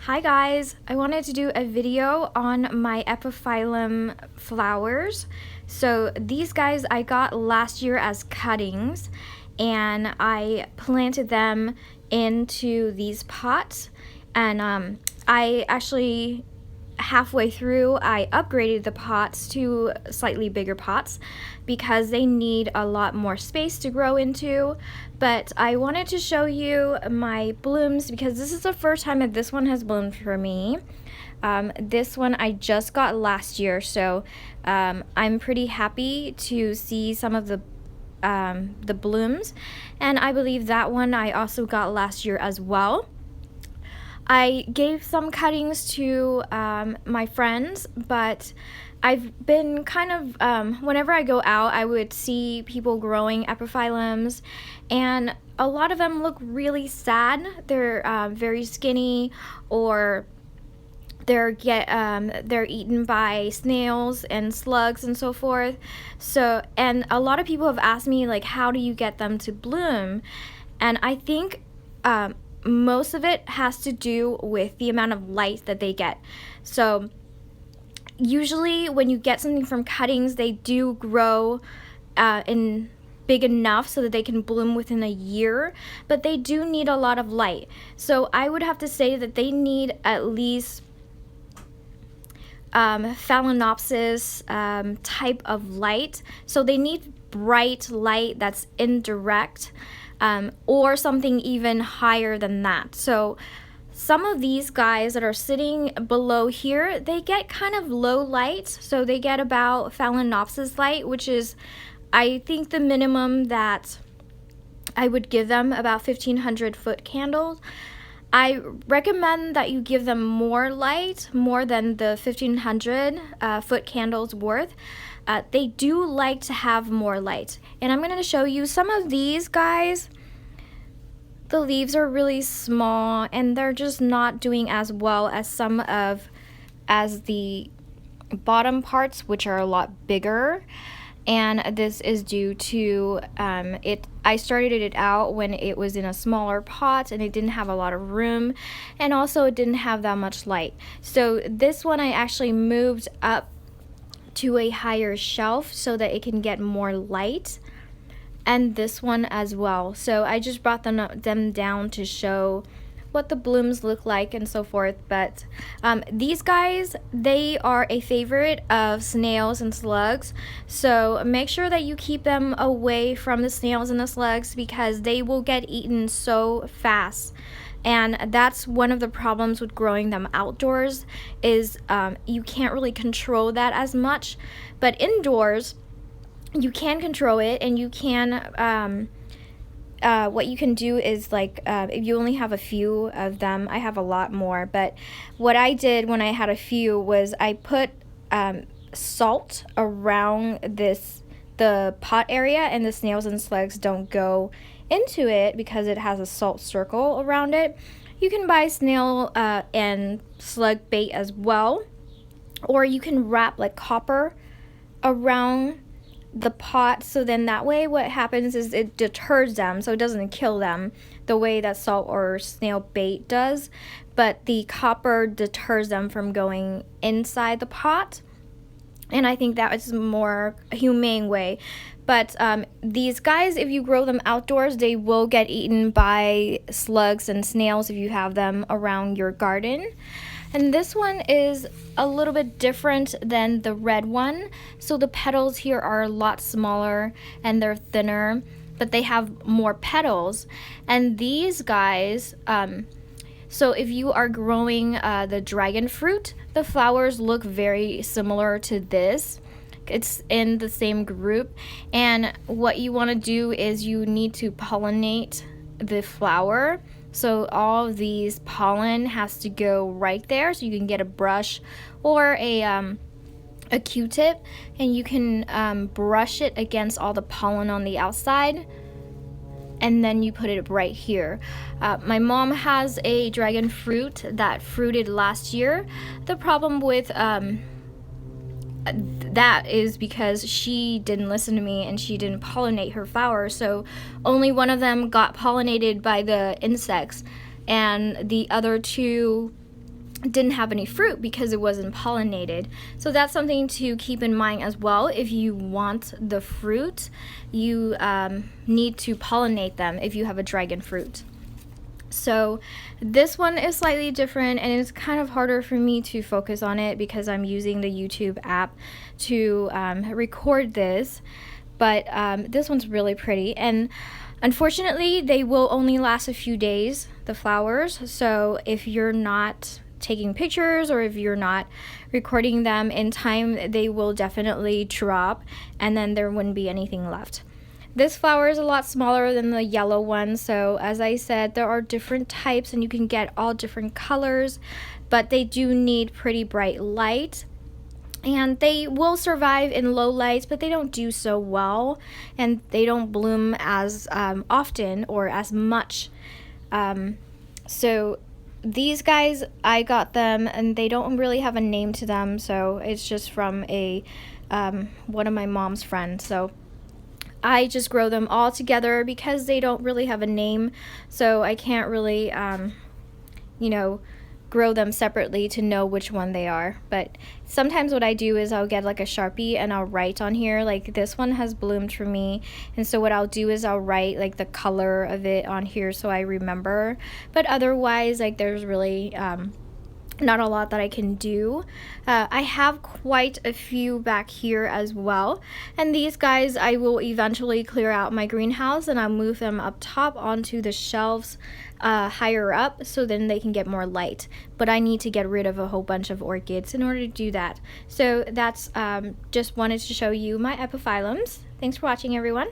Hi guys, I wanted to do a video on my Epiphyllum flowers. So these guys I got last year as cuttings and I planted them into these pots, and I actually halfway through I upgraded the pots to slightly bigger pots because they need a lot more space to grow into. But I wanted to show you my blooms because this is the first time that this one has bloomed for me. This one I just got last year, so I'm pretty happy to see some of the blooms, and I believe that one I also got last year as well. I gave some cuttings to my friends, but I've been kind of, whenever I go out, I would see people growing epiphyllums, and a lot of them look really sad. They're very skinny, or they're eaten by snails and slugs and so forth. So, and a lot of people have asked me, like, how do you get them to bloom? And I think most of it has to do with the amount of light that they get. So usually when you get something from cuttings, they do grow in big enough so that they can bloom within a year, but they do need a lot of light. So I would have to say that they need at least phalaenopsis type of light. So they need bright light that's indirect, or something even higher than that. So some of these guys that are sitting below here, they get kind of low light. So they get about phalaenopsis light, which is, I think, the minimum that I would give them, about 1,500 foot candles. I recommend that you give them more light, more than the 1,500 foot candles worth. They do like to have more light. And I'm going to show you some of these guys. The leaves are really small and they're just not doing as well as as the bottom parts, which are a lot bigger. And this is due to I started it out when it was in a smaller pot and it didn't have a lot of room, and also it didn't have that much light. So this one I actually moved up to a higher shelf so that it can get more light, and this one as well. So I just brought them down to show what the blooms look like and so forth. But these guys, they are a favorite of snails and slugs, so make sure that you keep them away from the snails and the slugs because they will get eaten so fast. And that's one of the problems with growing them outdoors, is you can't really control that as much. But indoors you can control it, and you can what you can do is, like, if you only have a few of them, I have a lot more, but what I did when I had a few was I put salt around the pot area, and the snails and slugs don't go into it because it has a salt circle around it. You can buy snail and slug bait as well, or you can wrap like copper around the pot, so then that way what happens is it deters them, so it doesn't kill them the way that salt or snail bait does, but the copper deters them from going inside the pot, and I think that is a more humane way. But these guys, if you grow them outdoors, they will get eaten by slugs and snails if you have them around your garden. And this one is a little bit different than the red one. So the petals here are a lot smaller and they're thinner, but they have more petals. And these guys, so if you are growing the dragon fruit, the flowers look very similar to this. It's in the same group. And what you want to do is you need to pollinate the flower. So all of these pollen has to go right there, so you can get a brush or a Q-tip, and you can brush it against all the pollen on the outside, and then you put it right here. My mom has a dragon fruit that fruited last year. The problem with that is because she didn't listen to me and she didn't pollinate her flowers, so only one of them got pollinated by the insects, and the other two didn't have any fruit because it wasn't pollinated. So that's something to keep in mind as well. If you want the fruit, you need to pollinate them if you have a dragon fruit. So this one is slightly different, and it's kind of harder for me to focus on it because I'm using the YouTube app to record this. But this one's really pretty, and unfortunately they will only last a few days, the flowers. So if you're not taking pictures or if you're not recording them in time, they will definitely drop, and then there wouldn't be anything left. This flower is a lot smaller than the yellow one, so as I said, there are different types and you can get all different colors, but they do need pretty bright light. And they will survive in low lights, but they don't do so well, and they don't bloom as often or as much. So these guys, I got them, and they don't really have a name to them, so it's just from a one of my mom's friends. So I just grow them all together because they don't really have a name, so I can't really, grow them separately to know which one they are. But sometimes what I do is I'll get like a Sharpie and I'll write on here, like this one has bloomed for me, and so what I'll do is I'll write like the color of it on here so I remember. But otherwise, like, there's really not a lot that I can do. I have quite a few back here as well, and these guys I will eventually clear out my greenhouse and I'll move them up top onto the shelves higher up, so then they can get more light. But I need to get rid of a whole bunch of orchids in order to do that. So that's just wanted to show you my epiphyllums. Thanks for watching, everyone.